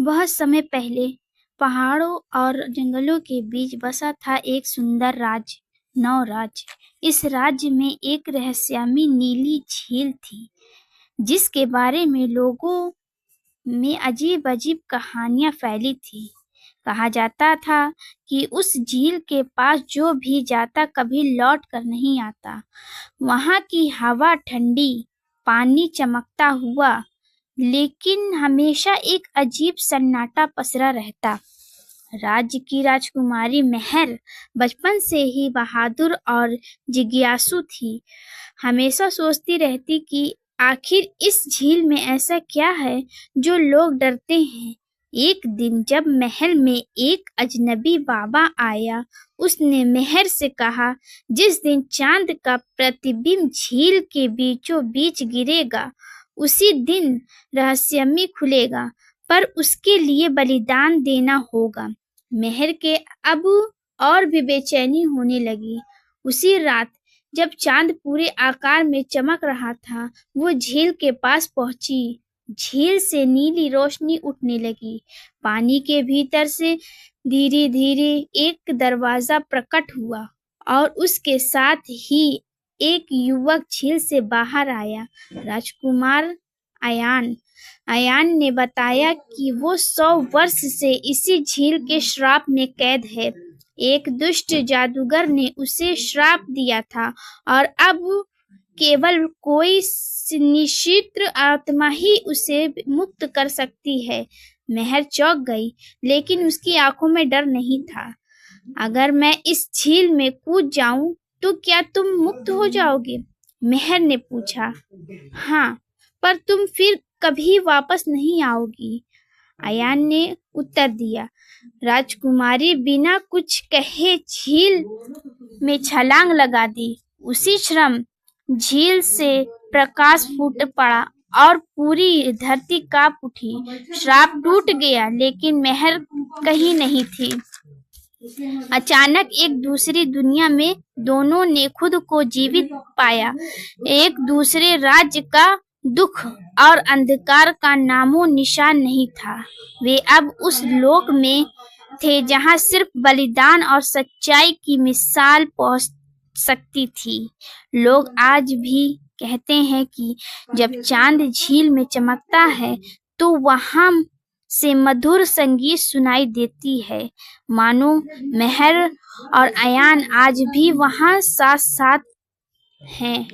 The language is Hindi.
बहुत समय पहले पहाड़ों और जंगलों के बीच बसा था एक सुंदर राज्य, नवराज्य। इस राज्य में एक रहस्यमयी नीली झील थी, जिसके बारे में लोगों में अजीब-अजीब कहानियां फैली थी। कहा जाता था कि उस झील के पास जो भी जाता कभी लौट कर नहीं आता। वहां की हवा ठंडी, पानी चमकता हुआ, लेकिन हमेशा एक अजीब सन्नाटा पसरा रहता। राज्य की राजकुमारी मेहर बचपन से ही बहादुर और जिज्ञासु थी। हमेशा सोचती रहती कि आखिर इस झील में ऐसा क्या है जो लोग डरते हैं। एक दिन जब महल में एक अजनबी बाबा आया, उसने मेहर से कहा, जिस दिन चांद का प्रतिबिंब झील के बीचों बीच गिरेगा, उसी दिन रहस्यमय खुलेगा, पर उसके लिए बलिदान देना होगा। मेहर के अब और भी बेचैनी होने लगी। उसी रात जब चांद पूरे आकार में चमक रहा था, वो झील के पास पहुंची। झील से नीली रोशनी उठने लगी। पानी के भीतर से धीरे धीरे एक दरवाजा प्रकट हुआ और उसके साथ ही एक युवक झील से बाहर आया। राजकुमार अयान अयान ने बताया कि वो 100 वर्ष से इसी झील के श्राप में कैद है। एक दुष्ट जादूगर ने उसे श्राप दिया था और अब केवल कोई निश्चित आत्मा ही उसे मुक्त कर सकती है। मेहर चौंक गई, लेकिन उसकी आंखों में डर नहीं था। अगर मैं इस झील में कूद जाऊं तो क्या तुम मुक्त हो जाओगे? मेहर ने पूछा। हाँ, पर तुम फिर कभी वापस नहीं आओगी, अयान ने उत्तर दिया। राजकुमारी बिना कुछ कहे झील में छलांग लगा दी। उसी क्षण झील से प्रकाश फूट पड़ा और पूरी धरती कांप उठी। श्राप टूट गया, लेकिन मेहर कहीं नहीं थी। अचानक एक दूसरी दुनिया में दोनों ने खुद को जीवित पाया। एक दूसरे राज्य का दुख और अंधकार का नामो निशान नहीं था। वे अब उस लोक में थे जहां सिर्फ बलिदान और सच्चाई की मिसाल पहुंच सकती थी। लोग आज भी कहते हैं कि जब चांद झील में चमकता है तो वहां से मधुर संगीत सुनाई देती है। मानो मेहर और अयान आज भी वहां साथ साथ हैं।